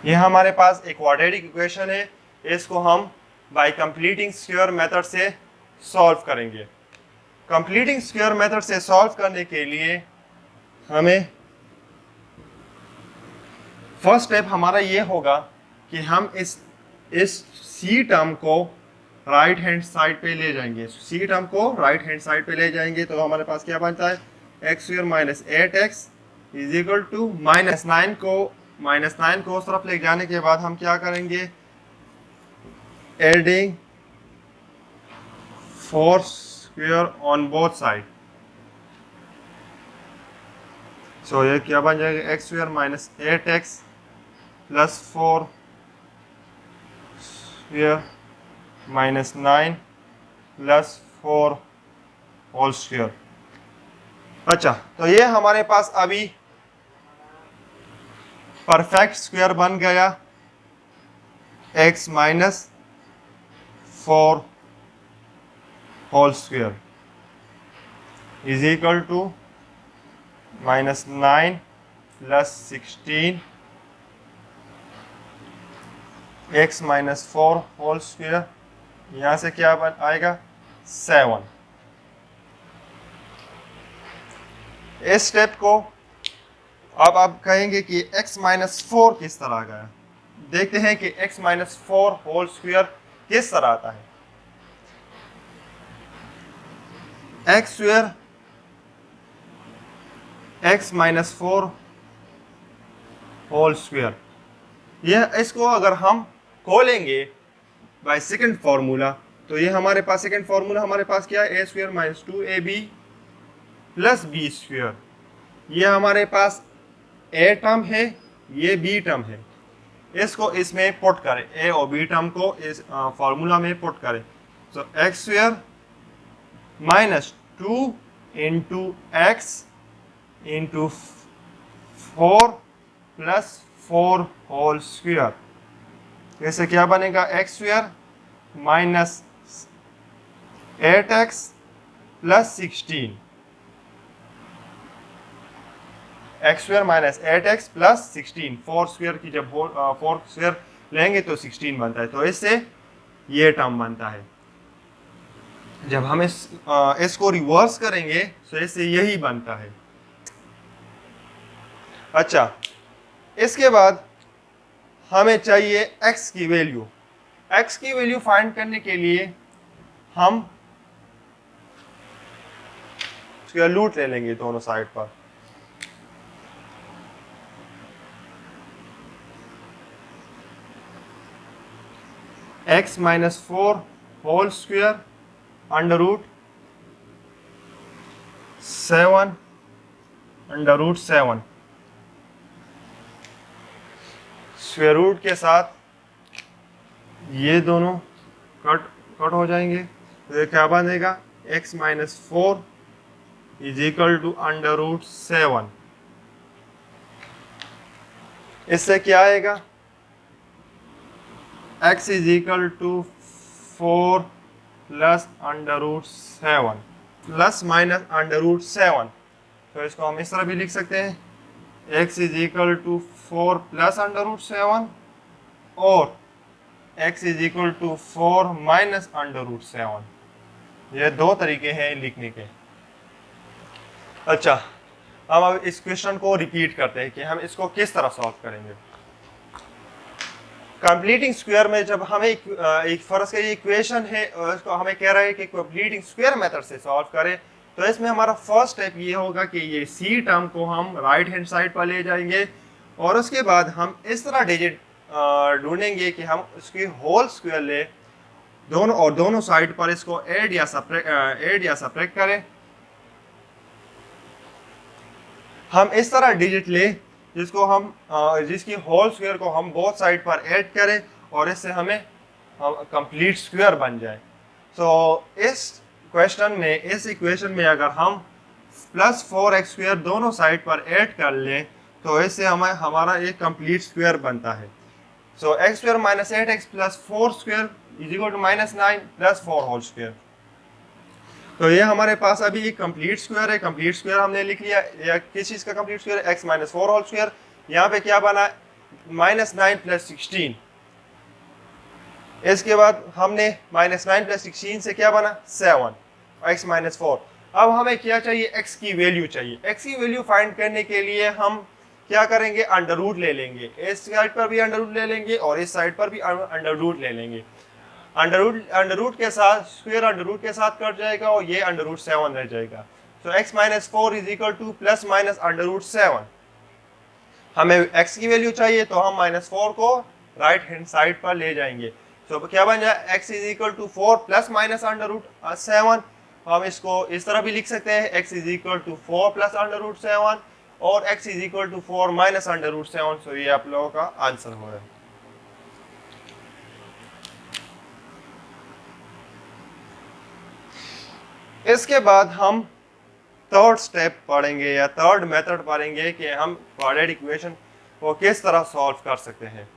ये हमारे पास एक क्वाड्रेटिक इक्वेशन है, इसको हम बाय कंप्लीटिंग स्क्वायर मेथड से सॉल्व करेंगे। कंप्लीटिंग स्क्वायर मेथड से सॉल्व करने के लिए हमें फर्स्ट स्टेप हमारा ये होगा कि हम इस सी टर्म को राइट हैंड साइड पे ले जाएंगे। सी टर्म को राइट हैंड साइड पे ले जाएंगे तो हमारे पास क्या बनता है, x square minus 8x is equal to -9 को उस तरफ ले जाने के बाद हम क्या करेंगे, adding 4 square on both side. So ये क्या बन जाएगा, X square minus 8x plus 4 square minus 9 plus 4 whole square. अच्छा, तो ये हमारे पास अभी परफेक्ट स्क्वायर बन गया, x minus 4 whole square is equal to -9 plus 16 x minus 4 whole square, यहाँ से क्या बन आएगा 7। इस स्टेप को अब आप कहेंगे कि x माइनस 4 किस तरह गया, देखते हैं कि x माइनस 4 होल स्क्वायर किस तरह आता है। x square x minus 4 whole square, यह इसको अगर हम खोलेंगे बाय सेकंड फार्मूला तो ये हमारे पास सेकंड फार्मूला हमारे पास क्या है, a square minus 2ab plus b square. ये हमारे पास a टर्म है, ये b टर्म है, इसको इसमें पुट करें, a और b टर्म को इस फार्मूला में पुट करें। तो x square minus 2 into x into 4 plus 4 whole square, जैसे क्या बनेगा, x square minus 8x plus 16, x square minus 8x plus 16, 4 square की जब 4 स्क्वायर लेंगे तो 16 बनता है, तो इससे ये टर्म बनता है। जब हम इसको रिवर्स करेंगे तो इससे यही बनता है। अच्छा, इसके बाद हमें चाहिए x की वैल्यू। x की वैल्यू फाइंड करने के लिए हम स्क्वायर रूट ले लेंगे दोनों साइड पर। x minus 4 whole square under root 7 under root 7, square root के साथ ये दोनों कट हो जाएंगे, तो ये क्या बनेगा, x minus 4 is equal to under root 7। इससे क्या आएगा, x is equal to 4 plus under root 7 plus minus under root 7, तो इसको हम इस तरह भी लिख सकते हैं, x is equal to 4 plus under root 7 और x is equal to 4 minus under root 7। ये दो तरीके हैं लिखने के। अच्छा, अब इस क्वेश्चन को रिपीट करते हैं कि हम इसको किस तरह सॉल्व करेंगे। कंप्लीटिंग स्क्वायर में जब हमें एक फर्ज का इक्वेशन है और इसको हमें कह रहा है कि कंप्लीटिंग स्क्वायर मेथड से सॉल्व करें, तो इसमें हमारा फर्स्ट स्टेप ये होगा कि ये सी टर्म को हम राइट हैंड साइड पर ले जाएंगे और उसके बाद हम इस तरह डिजिट ढूंढेंगे कि हम उसकी होल स्क्वायर ले दोनों साइड पर इसको ऐड या सब्ट्रैक्ट करें। हम इस तरह डिजिट ले जिसकी होल स्क्वायर को हम बोथ साइड पर ऐड करें और इससे हमें कंप्लीट स्क्वायर बन जाए। तो इस इक्वेशन में अगर हम प्लस 4x स्क्वायर दोनों साइड पर ऐड कर लें तो इससे हमारा एक कंप्लीट स्क्वायर बनता है। So X square minus 8x plus 4 square is equal to -9 plus 4 whole square. तो ये हमारे पास अभी एक कंप्लीट स्क्वायर है। कंप्लीट स्क्वायर हमने लिख लिया, या किस चीज़ का कंप्लीट स्क्वायर है, x माइनस 4 होल स्क्वायर। यहाँ पे क्या बना, -9 + 16। इसके बाद हमने -9 + 16 से क्या बना 7 x - 4। अब हमें क्या चाहिए, x की वैल्यू चाहिए। x की वैल्यू फाइंड करने के लिए हम क्या करेंगे, अंडर रूट ले लेंगे। इस साइड पर भी अंडर रूट ले लेंगे और इस साइड पर भी अंडर रूट ले लेंगे। अंडर रूट के साथ स्क्वायर अंडर रूट के साथ कट जाएगा और ये अंडर रूट 7 रह जाएगा। तो x - 4 = ± अंडर रूट 7। हमें x की वैल्यू चाहिए तो हम -4 को राइट हैंड साइड पर ले जाएंगे। तो क्या बन जाए, x = 4 ± अंडर रूट 7। हम इसको इस तरह भी लिख सकते हैं, x = 4 + अंडर रूट 7 और x = 4 - अंडर रूट 7। तो ये आप लोगों का आंसर हो रहा है। इसके बाद हम थर्ड स्टेप पढ़ेंगे या थर्ड मेथड पढ़ेंगे कि हम क्वाड्रेटिक इक्वेशन को किस तरह सॉल्व कर सकते हैं।